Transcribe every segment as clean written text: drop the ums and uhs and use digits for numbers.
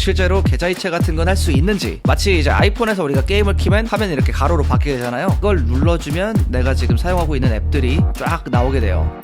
실제로 계좌이체 같은 건 할 수 있는지, 마치 이제 아이폰에서 우리가 게임을 키면 화면이 이렇게 가로로 바뀌게 되잖아요. 그걸 눌러주면 내가 지금 사용하고 있는 앱들이 쫙 나오게 돼요.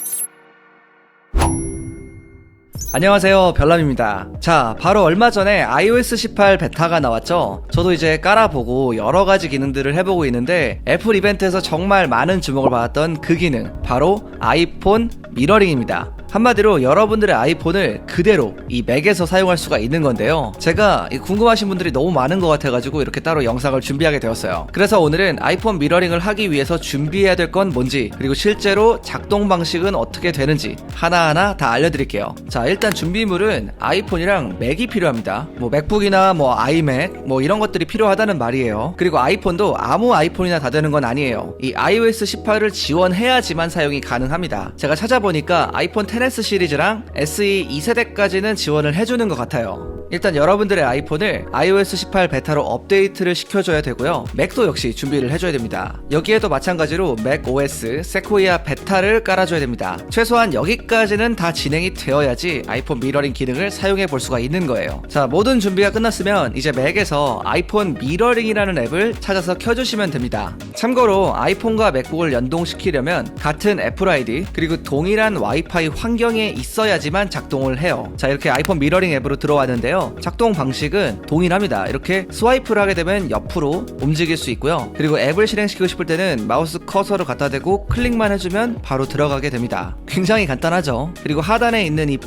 안녕하세요, 별남입니다. 자, 바로 얼마 전에 iOS 18 베타가 나왔죠. 저도 이제 깔아보고 여러가지 기능들을 해보고 있는데, 애플 이벤트에서 정말 많은 주목을 받았던 그 기능, 바로 아이폰 미러링입니다. 한마디로 여러분들의 아이폰을 그대로 이 맥에서 사용할 수가 있는 건데요. 제가 궁금하신 분들이 너무 많은 것 같아가지고 이렇게 따로 영상을 준비하게 되었어요. 그래서 오늘은 아이폰 미러링을 하기 위해서 준비해야 될 건 뭔지, 그리고 실제로 작동 방식은 어떻게 되는지 하나하나 다 알려드릴게요. 자, 일단 준비물은 아이폰이랑 맥이 필요합니다. 뭐 맥북이나 뭐 아이맥 뭐 이런 것들이 필요하다는 말이에요. 그리고 아이폰도 아무 아이폰이나 다 되는 건 아니에요. 이 iOS 18을 지원해야지만 사용이 가능합니다. 제가 찾아보니까 아이폰 XS 시리즈랑 SE 2세대까지는 지원을 해주는 것 같아요. 일단 여러분들의 아이폰을 iOS 18 베타로 업데이트를 시켜줘야 되고요. 맥도 역시 준비를 해줘야 됩니다. 여기에도 마찬가지로 맥OS 세코이아 베타를 깔아줘야 됩니다. 최소한 여기까지는 다 진행이 되어야지 아이폰 미러링 기능을 사용해 볼 수가 있는 거예요. 자, 모든 준비가 끝났으면 이제 맥에서 아이폰 미러링이라는 앱을 찾아서 켜주시면 됩니다. 참고로 아이폰과 맥북을 연동시키려면 같은 애플 아이디 그리고 동일한 와이파이 환경에 있어야지만 작동을 해요. 자, 이렇게 아이폰 미러링 앱으로 들어왔는데요. 작동 방식은 동일합니다. 이렇게 스와이프를 하게 되면 옆으로 움직일 수 있고요. 그리고 앱을 실행시키고 싶을 때는 마우스 커서를 갖다 대고 클릭만 해주면 바로 들어가게 됩니다. 굉장히 간단하죠. 그리고 하단에 있는 이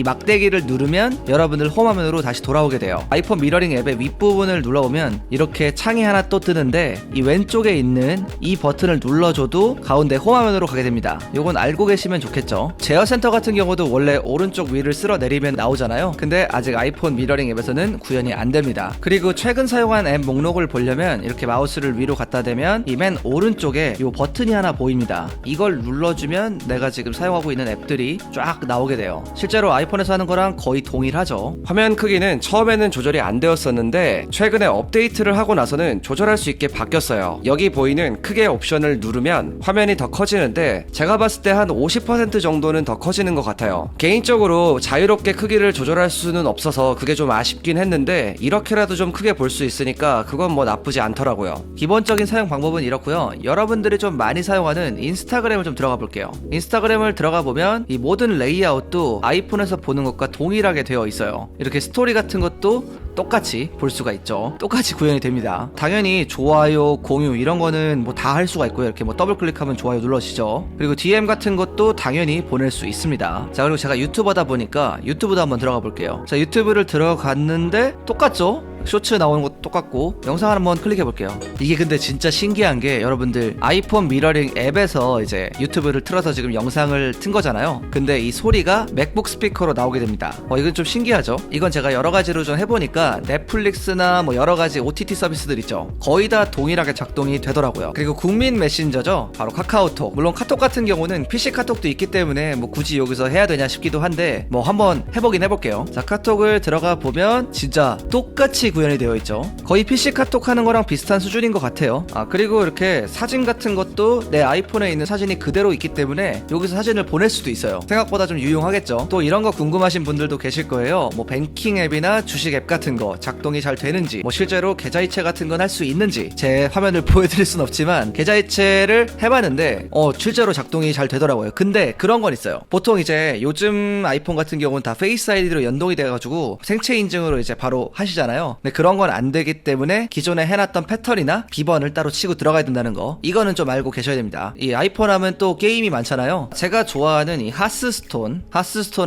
막대기를 누르면 여러분들 홈화면으로 다시 돌아오게 돼요. 아이폰 미러링 앱의 윗부분을 눌러보면 이렇게 창이 하나 또 뜨는데, 이 왼쪽에 있는 이 버튼을 눌러줘도 가운데 홈화면으로 가게 됩니다. 요건 알고 계시면 좋겠죠. 제어센터 같은 경우도 원래 오른쪽 위를 쓸어 내리면 나오잖아요. 근데 아직 아이폰 미러링 앱에서는 구현이 안 됩니다. 그리고 최근 사용한 앱 목록을 보려면 이렇게 마우스를 위로 갖다 대면 이 맨 오른쪽에 이 버튼이 하나 보입니다. 이걸 눌러주면 내가 지금 사용하고 있는 앱들이 쫙 나오게 돼요. 실제로 아이폰에서 하는 거랑 거의 동일하죠. 화면 크기는 처음에는 조절이 안 되었었는데 최근에 업데이트를 하고 나서는 조절할 수 있게 바뀌었어요. 여기 보이는 크게 옵션을 누르면 화면이 더 커지는데, 제가 봤을 때 한 50% 정도는 더 커지는 것 같아요. 개인적으로 자유롭게 크기를 조절할 수는 없어서 그게 좀 아쉽긴 했는데, 이렇게라도 좀 크게 볼 수 있으니까 그건 뭐 나쁘지 않더라고요. 기본적인 사용 방법은 이렇고요. 여러분들이 좀 많이 사용하는 인스타그램을 좀 들어가 볼게요. 인스타그램을 들어가 보면 이 모든 레이아웃도 아이폰에서 보는 것과 동일하게 되어 있어요. 이렇게 스토리 같은 것도 똑같이 볼 수가 있죠. 똑같이 구현이 됩니다. 당연히 좋아요, 공유 이런 거는 뭐 다 할 수가 있고요. 이렇게 뭐 더블 클릭하면 좋아요 눌러지죠. 그리고 DM 같은 것도 당연히 보낼 수 있습니다. 자, 그리고 제가 유튜버다 보니까 유튜브도 한번 들어가 볼게요. 자, 유튜브를 들어갔는데 똑같죠? 쇼츠 나오는 것도 똑같고, 영상 한번 클릭해 볼게요. 이게 근데 진짜 신기한 게, 여러분들 아이폰 미러링 앱에서 이제 유튜브를 틀어서 지금 영상을 튼 거잖아요. 근데 이 소리가 맥북 스피커로 나오게 됩니다. 이건 좀 신기하죠? 이건 제가 여러 가지로 좀 해보니까 넷플릭스나 뭐 여러 가지 OTT 서비스들 있죠. 거의 다 동일하게 작동이 되더라고요. 그리고 국민 메신저죠. 바로 카카오톡. 물론 카톡 같은 경우는 PC 카톡도 있기 때문에 뭐 굳이 여기서 해야 되냐 싶기도 한데, 뭐 한번 해보긴 해볼게요. 자, 카톡을 들어가 보면 진짜 똑같이 구현이 되어 있죠. 거의 PC 카톡 하는 거랑 비슷한 수준인 것 같아요. 그리고 이렇게 사진 같은 것도 내 아이폰에 있는 사진이 그대로 있기 때문에 여기서 사진을 보낼 수도 있어요. 생각보다 좀 유용하겠죠. 또 이런 거 궁금하신 분들도 계실 거예요. 뭐 뱅킹 앱이나 주식 앱 같은 거 작동이 잘 되는지, 뭐 실제로 계좌이체 같은 건 할 수 있는지, 제 화면을 보여드릴 순 없지만 계좌이체를 해봤는데 실제로 작동이 잘 되더라고요. 근데 그런 건 있어요. 보통 이제 요즘 아이폰 같은 경우는 다 페이스 아이디로 연동이 돼가지고 생체 인증으로 이제 바로 하시잖아요. 근데 그런 건 안 되기 때문에 기존에 해놨던 패턴이나 비번을 따로 치고 들어가야 된다는 거, 이거는 좀 알고 계셔야 됩니다. 이 아이폰 하면 또 게임이 많잖아요. 제가 좋아하는 이 하스스톤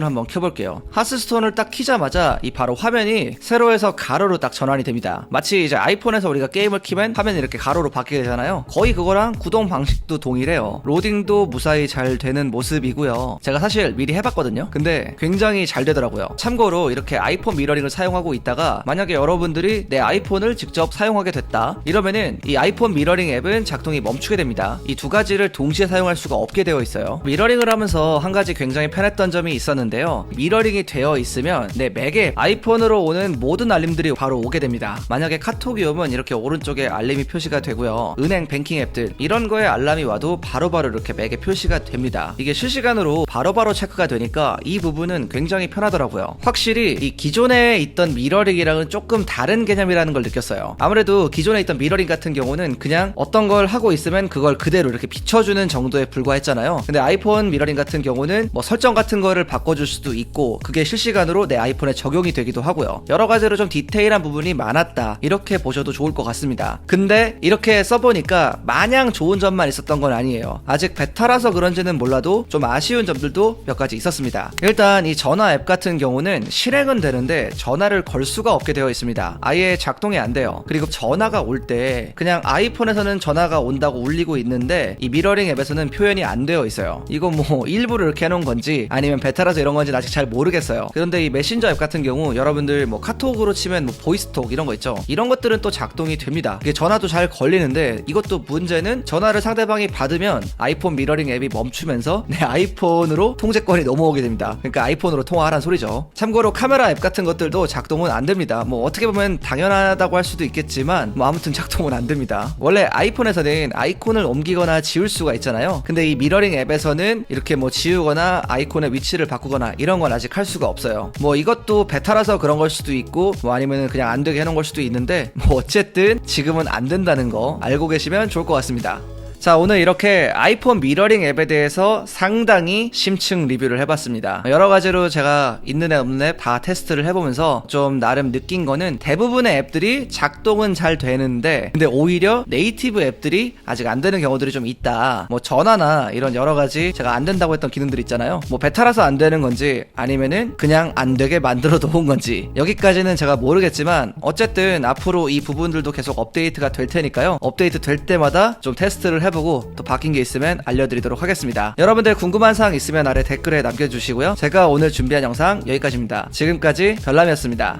한번 켜볼게요. 하스스톤을 딱 키자마자 이 바로 화면이 세로에서 가로로 딱 전환이 됩니다. 마치 이제 아이폰에서 우리가 게임을 키면 화면이 이렇게 가로로 바뀌게 되잖아요. 거의 그거랑 구동 방식도 동일해요. 로딩도 무사히 잘 되는 모습이고요. 제가 사실 미리 해봤거든요. 근데 굉장히 잘 되더라고요. 참고로 이렇게 아이폰 미러링을 사용하고 있다가 만약에 여러분 여러분들이 내 아이폰을 직접 사용하게 됐다 이러면은 이 아이폰 미러링 앱은 작동이 멈추게 됩니다. 이 두 가지를 동시에 사용할 수가 없게 되어 있어요. 미러링을 하면서 한 가지 굉장히 편했던 점이 있었는데요. 미러링이 되어 있으면 내 맥에 아이폰으로 오는 모든 알림들이 바로 오게 됩니다. 만약에 카톡이 오면 이렇게 오른쪽에 알림이 표시가 되고요. 은행 뱅킹 앱들 이런 거에 알람이 와도 바로바로 이렇게 맥에 표시가 됩니다. 이게 실시간으로 바로바로 체크가 되니까 이 부분은 굉장히 편하더라고요. 확실히 이 기존에 있던 미러링이랑은 조금 다른 개념이라는 걸 느꼈어요. 아무래도 기존에 있던 미러링 같은 경우는 그냥 어떤 걸 하고 있으면 그걸 그대로 이렇게 비춰주는 정도에 불과했잖아요. 근데 아이폰 미러링 같은 경우는 뭐 설정 같은 거를 바꿔줄 수도 있고 그게 실시간으로 내 아이폰에 적용이 되기도 하고요. 여러 가지로 좀 디테일한 부분이 많았다 이렇게 보셔도 좋을 것 같습니다. 근데 이렇게 써보니까 마냥 좋은 점만 있었던 건 아니에요. 아직 베타라서 그런지는 몰라도 좀 아쉬운 점들도 몇 가지 있었습니다. 일단 이 전화 앱 같은 경우는 실행은 되는데 전화를 걸 수가 없게 되어 있습니다. 아예 작동이 안 돼요. 그리고 전화가 올 때 그냥 아이폰에서는 전화가 온다고 울리고 있는데 이 미러링 앱에서는 표현이 안 되어 있어요. 이거 뭐 일부러 이렇게 해놓은 건지 아니면 베타라서 이런 건지 아직 잘 모르겠어요. 그런데 이 메신저 앱 같은 경우 여러분들 뭐 카톡으로 치면 뭐 보이스톡 이런 거 있죠. 이런 것들은 또 작동이 됩니다. 이게 전화도 잘 걸리는데 이것도 문제는 전화를 상대방이 받으면 아이폰 미러링 앱이 멈추면서 내 아이폰으로 통제권이 넘어오게 됩니다. 그러니까 아이폰으로 통화하라는 소리죠. 참고로 카메라 앱 같은 것들도 작동은 안 됩니다. 뭐 어떻게 보면 당연하다고 할 수도 있겠지만 뭐 아무튼 작동은 안 됩니다. 원래 아이폰에서는 아이콘을 옮기거나 지울 수가 있잖아요. 근데 이 미러링 앱에서는 이렇게 뭐 지우거나 아이콘의 위치를 바꾸거나 이런 건 아직 할 수가 없어요. 뭐 이것도 베타라서 그런 걸 수도 있고 뭐 아니면은 그냥 안 되게 해놓은 걸 수도 있는데 뭐 어쨌든 지금은 안 된다는 거 알고 계시면 좋을 것 같습니다. 자, 오늘 이렇게 아이폰 미러링 앱에 대해서 상당히 심층 리뷰를 해봤습니다. 여러가지로 제가 있는 앱 없는 앱 다 테스트를 해보면서 좀 나름 느낀 거는 대부분의 앱들이 작동은 잘 되는데 근데 오히려 네이티브 앱들이 아직 안 되는 경우들이 좀 있다. 뭐 전화나 이런 여러가지 제가 안 된다고 했던 기능들 있잖아요. 뭐 베타라서 안 되는 건지 아니면은 그냥 안 되게 만들어 놓은 건지 여기까지는 제가 모르겠지만 어쨌든 앞으로 이 부분들도 계속 업데이트가 될 테니까요. 업데이트 될 때마다 좀 테스트를 해보고 또 바뀐 게 있으면 알려드리도록 하겠습니다. 여러분들 궁금한 사항 있으면 아래 댓글에 남겨주시고요. 제가 오늘 준비한 영상 여기까지입니다. 지금까지 별남이었습니다.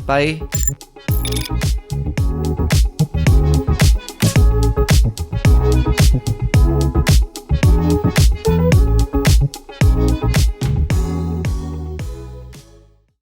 바이.